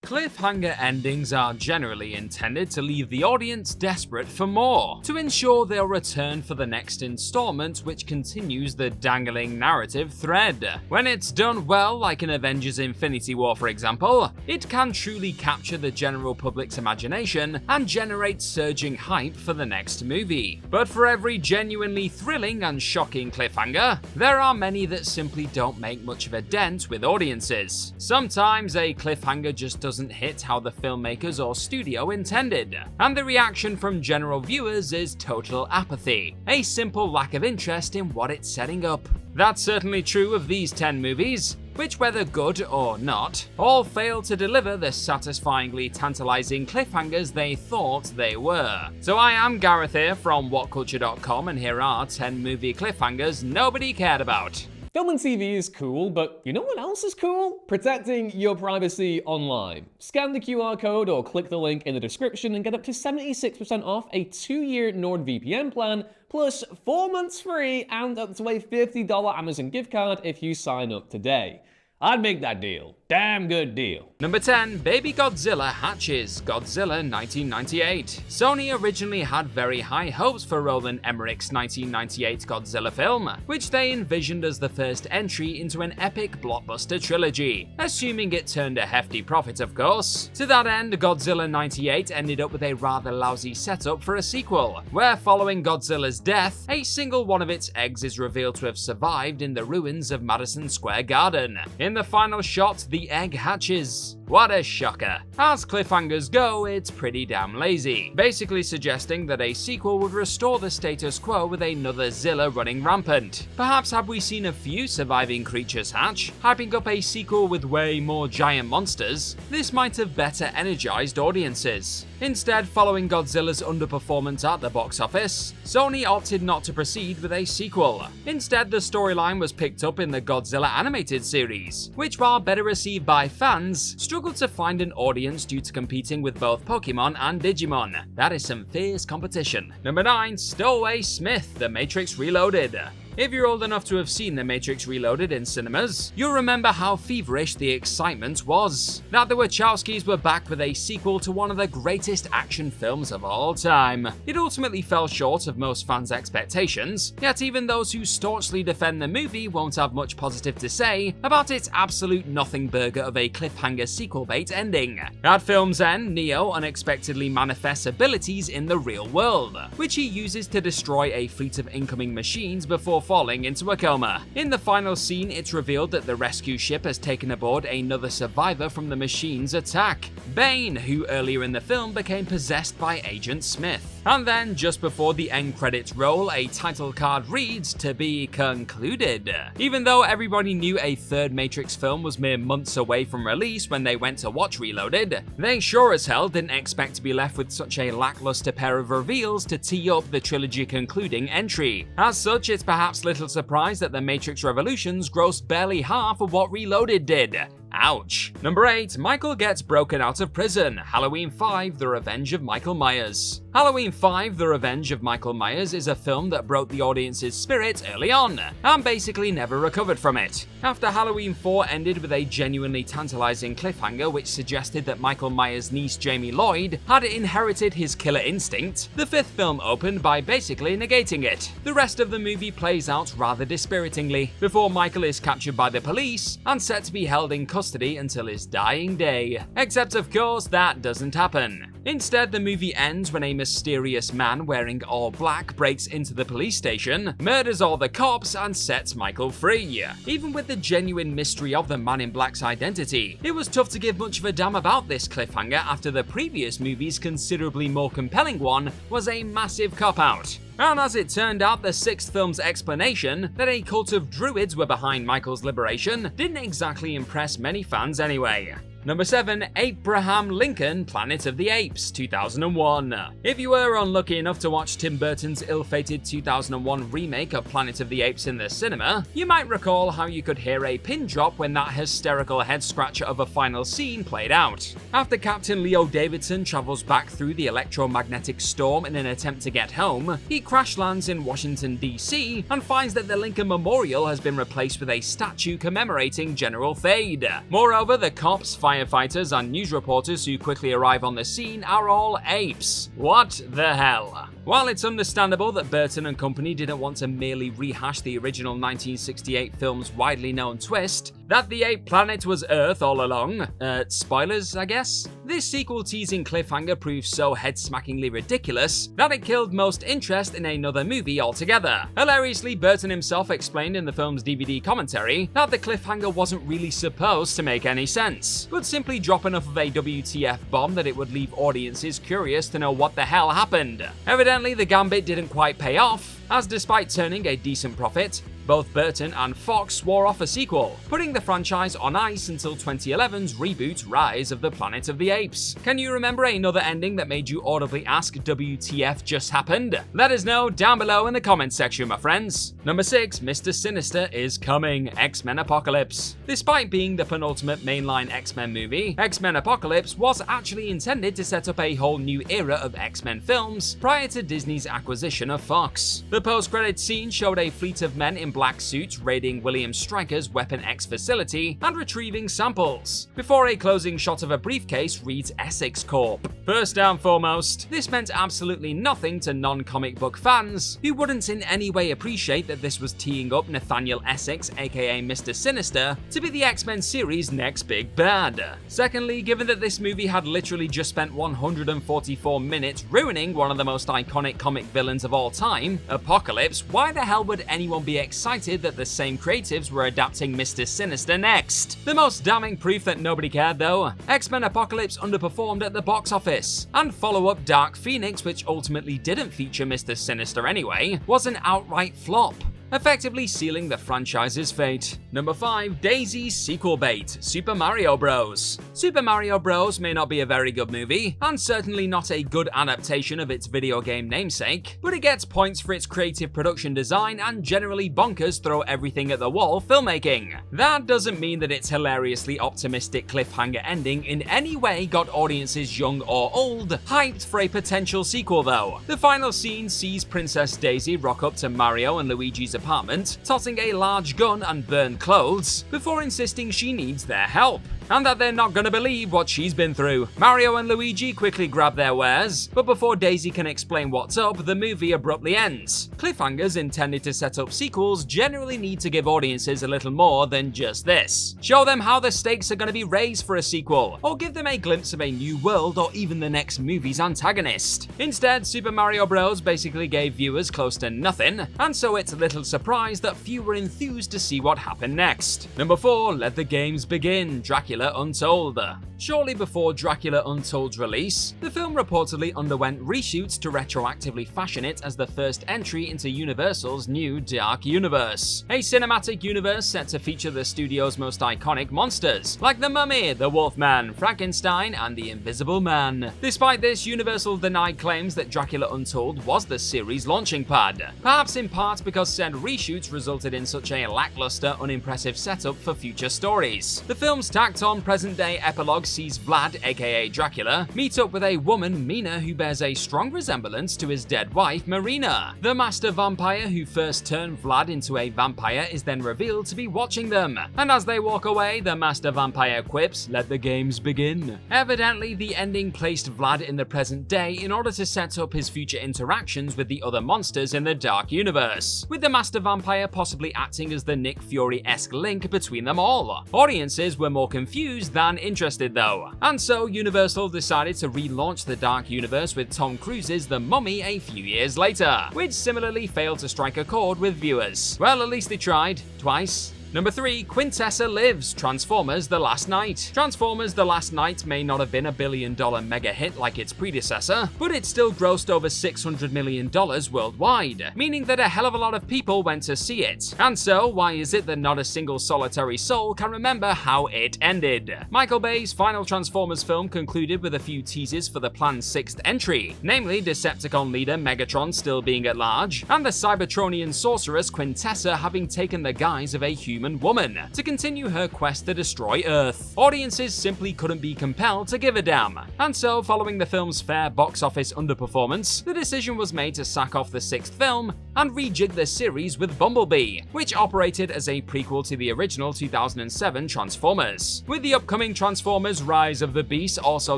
Cliffhanger endings are generally intended to leave the audience desperate for more, to ensure they'll return for the next installment, which continues the dangling narrative thread. When it's done well, like in Avengers Infinity War for example, it can truly capture the general public's imagination and generate surging hype for the next movie. But for every genuinely thrilling and shocking cliffhanger, there are many that simply don't make much of a dent with audiences. Sometimes a cliffhanger just doesn't hit how the filmmakers or studio intended, and the reaction from general viewers is total apathy, a simple lack of interest in what it's setting up. That's certainly true of these 10 movies, which, whether good or not, all failed to deliver the satisfyingly tantalizing cliffhangers they thought they were. So I am Gareth here from Whatculture.com, and here are 10 movie cliffhangers nobody cared about. Film and TV is cool, but you know what else is cool? Protecting your privacy online. Scan the QR code or click the link in the description and get up to 76% off a 2-year NordVPN plan, plus 4 months free and up to a $50 Amazon gift card if you sign up today. I'd make that deal. Damn good deal. Number 10. Baby Godzilla hatches. Godzilla 1998. Sony originally had very high hopes for Roland Emmerich's 1998 Godzilla film, which they envisioned as the first entry into an epic blockbuster trilogy, assuming it turned a hefty profit of course. To that end, Godzilla 98 ended up with a rather lousy setup for a sequel, where following Godzilla's death, a single one of its eggs is revealed to have survived in the ruins of Madison Square Garden. In the final shot, the egg hatches. What a shocker. As cliffhangers go, it's pretty damn lazy, basically suggesting that a sequel would restore the status quo with another Zilla running rampant. Perhaps had we seen a few surviving creatures hatch, hyping up a sequel with way more giant monsters, this might have better energized audiences. Instead, following Godzilla's underperformance at the box office, Sony opted not to proceed with a sequel. Instead, the storyline was picked up in the Godzilla animated series, which, while better received by fans, struggled to find an audience due to competing with both Pokemon and Digimon. That is some fierce competition. Number 9. Stowaway Smith, The Matrix Reloaded. If you're old enough to have seen The Matrix Reloaded in cinemas, you'll remember how feverish the excitement was. That the Wachowskis were back with a sequel to one of the greatest action films of all time. It ultimately fell short of most fans' expectations, yet even those who staunchly defend the movie won't have much positive to say about its absolute nothing burger of a cliffhanger sequel bait ending. At film's end, Neo unexpectedly manifests abilities in the real world, which he uses to destroy a fleet of incoming machines before falling into a coma. In the final scene, it's revealed that the rescue ship has taken aboard another survivor from the machine's attack, Bane, who earlier in the film became possessed by Agent Smith. And then, just before the end credits roll, a title card reads, "To be concluded." Even though everybody knew a third Matrix film was mere months away from release when they went to watch Reloaded, they sure as hell didn't expect to be left with such a lackluster pair of reveals to tee up the trilogy concluding entry. As such, it's perhaps little surprise that The Matrix Revolutions grossed barely half of what Reloaded did. Ouch. Number 8. Michael gets broken out of prison. Halloween 5: The Revenge of Michael Myers. Halloween 5: The Revenge of Michael Myers is a film that broke the audience's spirit early on, and basically never recovered from it. After Halloween 4 ended with a genuinely tantalizing cliffhanger which suggested that Michael Myers' niece Jamie Lloyd had inherited his killer instinct, the 5th film opened by basically negating it. The rest of the movie plays out rather dispiritingly, before Michael is captured by the police and set to be held in custody until his dying day. Except of course that doesn't happen. Instead, the movie ends when a mysterious man wearing all black breaks into the police station, murders all the cops, and sets Michael free. Even with the genuine mystery of the Man in Black's identity, it was tough to give much of a damn about this cliffhanger after the previous movie's considerably more compelling one was a massive cop-out. And as it turned out, the 6th film's explanation that a cult of druids were behind Michael's liberation didn't exactly impress many fans anyway. Number 7. Abraham Lincoln, Planet of the Apes, 2001. If you were unlucky enough to watch Tim Burton's ill-fated 2001 remake of Planet of the Apes in the cinema, you might recall how you could hear a pin drop when that hysterical head-scratcher of a final scene played out. After Captain Leo Davidson travels back through the electromagnetic storm in an attempt to get home, he crash lands in Washington, D.C. and finds that the Lincoln Memorial has been replaced with a statue commemorating General Thade. Moreover, the cops find firefighters and news reporters who quickly arrive on the scene are all apes. What the hell? While it's understandable that Burton and company didn't want to merely rehash the original 1968 film's widely known twist, that the ape planet was Earth all along, spoilers, I guess? This sequel-teasing cliffhanger proves so head-smackingly ridiculous that it killed most interest in another movie altogether. Hilariously, Burton himself explained in the film's DVD commentary that the cliffhanger wasn't really supposed to make any sense, but simply drop enough of a WTF bomb that it would leave audiences curious to know what the hell happened. Evidently, the gambit didn't quite pay off, as despite turning a decent profit, both Burton and Fox swore off a sequel, putting the franchise on ice until 2011's reboot Rise of the Planet of the Apes. Can you remember another ending that made you audibly ask WTF just happened? Let us know down below in the comments section, my friends. Number 6, Mr. Sinister is coming, XMen Apocalypse. Despite being the penultimate mainline X-Men movie, XMen Apocalypse was actually intended to set up a whole new era of X-Men films prior to Disney's acquisition of Fox. The post-credits scene showed a fleet of men in black suits raiding William Stryker's Weapon X facility and retrieving samples, before a closing shot of a briefcase reads Essex Corp. First and foremost, this meant absolutely nothing to non-comic book fans, who wouldn't in any way appreciate that this was teeing up Nathaniel Essex, aka Mr. Sinister, to be the X-Men series' next big bad. Secondly, given that this movie had literally just spent 144 minutes ruining one of the most iconic comic villains of all time, Apocalypse, why the hell would anyone be excited that the same creatives were adapting Mr. Sinister next? The most damning proof that nobody cared though, X-Men Apocalypse underperformed at the box office, and follow-up Dark Phoenix, which ultimately didn't feature Mr. Sinister anyway, was an outright flop, effectively sealing the franchise's fate. Number 5, Daisy's sequel bait, Super Mario Bros. Super Mario Bros. May not be a very good movie, and certainly not a good adaptation of its video game namesake, but it gets points for its creative production design and generally bonkers throw everything at the wall filmmaking. That doesn't mean that its hilariously optimistic cliffhanger ending in any way got audiences young or old hyped for a potential sequel though. The final scene sees Princess Daisy rock up to Mario and Luigi's apartment, tossing a large gun and burned clothes, before insisting she needs their help, and that they're not gonna believe what she's been through. Mario and Luigi quickly grab their wares, but before Daisy can explain what's up, the movie abruptly ends. Cliffhangers intended to set up sequels generally need to give audiences a little more than just this. Show them how the stakes are gonna be raised for a sequel, or give them a glimpse of a new world or even the next movie's antagonist. Instead, Super Mario Bros. Basically gave viewers close to nothing, and so it's little surprise that few were enthused to see what happened next. Number 4, Let the Games Begin, Dracula Untold. Shortly before Dracula Untold's release, the film reportedly underwent reshoots to retroactively fashion it as the first entry into Universal's new Dark Universe, a cinematic universe set to feature the studio's most iconic monsters, like the Mummy, the Wolfman, Frankenstein, and the Invisible Man. Despite this, Universal denied claims that Dracula Untold was the series' launching pad, perhaps in part because said reshoots resulted in such a lackluster, unimpressive setup for future stories. The film's tacked-on present-day epilogue sees Vlad, aka Dracula, meet up with a woman, Mina, who bears a strong resemblance to his dead wife, Marina. The master vampire who first turned Vlad into a vampire is then revealed to be watching them, and as they walk away, the master vampire quips, "Let the games begin." Evidently, the ending placed Vlad in the present day in order to set up his future interactions with the other monsters in the Dark Universe, with the master vampire possibly acting as the Nick Fury-esque link between them all. Audiences were more confused than interested though, and so Universal decided to relaunch the Dark Universe with Tom Cruise's The Mummy a few years later, which similarly failed to strike a chord with viewers. Well, at least they tried, twice. Number 3, Quintessa Lives, Transformers: The Last Night. Transformers: The Last Night may not have been a billion-dollar mega hit like its predecessor, but it still grossed over $600 million worldwide, meaning that a hell of a lot of people went to see it. And so, why is it that not a single solitary soul can remember how it ended? Michael Bay's final Transformers film concluded with a few teases for the planned 6th entry, namely Decepticon leader Megatron still being at large, and the Cybertronian sorceress Quintessa having taken the guise of a human human woman to continue her quest to destroy Earth. Audiences simply couldn't be compelled to give a damn, and so following the film's fair box office underperformance, the decision was made to sack off the sixth film and rejig the series with Bumblebee, which operated as a prequel to the original 2007 Transformers, with the upcoming Transformers Rise of the Beast also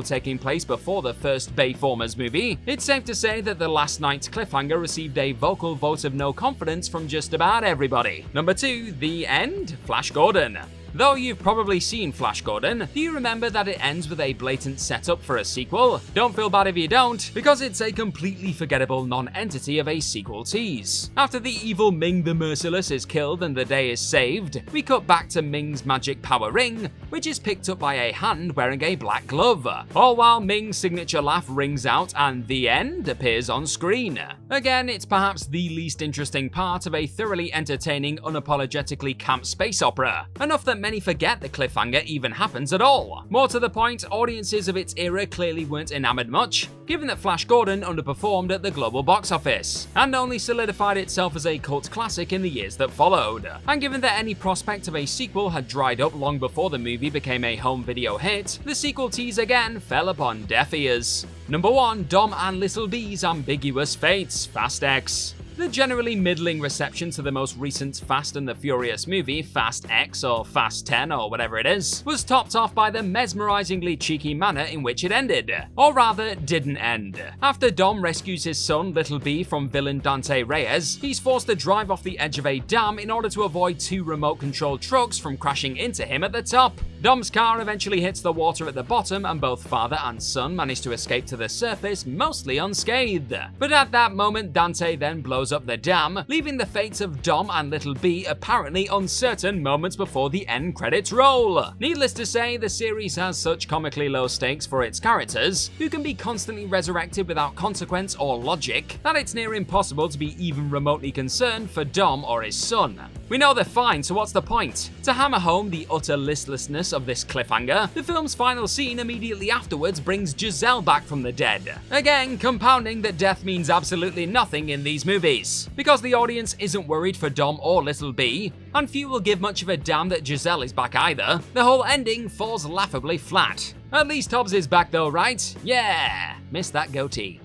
taking place before the first Bayformers movie. It's safe to say that the last night's cliffhanger received a vocal vote of no confidence from just about everybody. Number 2, The End? Flash Gordon. Though you've probably seen Flash Gordon, do you remember that it ends with a blatant setup for a sequel? Don't feel bad if you don't, because it's a completely forgettable non-entity of a sequel tease. After the evil Ming the Merciless is killed and the day is saved, we cut back to Ming's magic power ring, which is picked up by a hand wearing a black glove, all while Ming's signature laugh rings out and The End appears on screen. Again, it's perhaps the least interesting part of a thoroughly entertaining, unapologetically camp space opera, enough that many forget the cliffhanger even happens at all. More to the point, audiences of its era clearly weren't enamored much, given that Flash Gordon underperformed at the global box office, and only solidified itself as a cult classic in the years that followed. And given that any prospect of a sequel had dried up long before the movie became a home video hit, the sequel tease again fell upon deaf ears. Number 1, Dom and Little B's Ambiguous Fates, Fast X. The generally middling reception to the most recent Fast and the Furious movie, Fast X or Fast 10 or whatever it is, was topped off by the mesmerizingly cheeky manner in which it ended. Or rather, didn't end. After Dom rescues his son, Little B, from villain Dante Reyes, he's forced to drive off the edge of a dam in order to avoid 2 remote-controlled trucks from crashing into him at the top. Dom's car eventually hits the water at the bottom, and both father and son manage to escape to the surface mostly unscathed. But at that moment, Dante then blows up the dam, leaving the fates of Dom and Little B apparently uncertain moments before the end credits roll. Needless to say, the series has such comically low stakes for its characters, who can be constantly resurrected without consequence or logic, that it's near impossible to be even remotely concerned for Dom or his son. We know they're fine, so what's the point? To hammer home the utter listlessness of this cliffhanger, the film's final scene immediately afterwards brings Giselle back from the dead, again compounding that death means absolutely nothing in these movies, because the audience isn't worried for Dom or Little B, and few will give much of a damn that Giselle is back either. The whole ending falls laughably flat. At least Hobbs is back though, right? Yeah! Missed that goatee.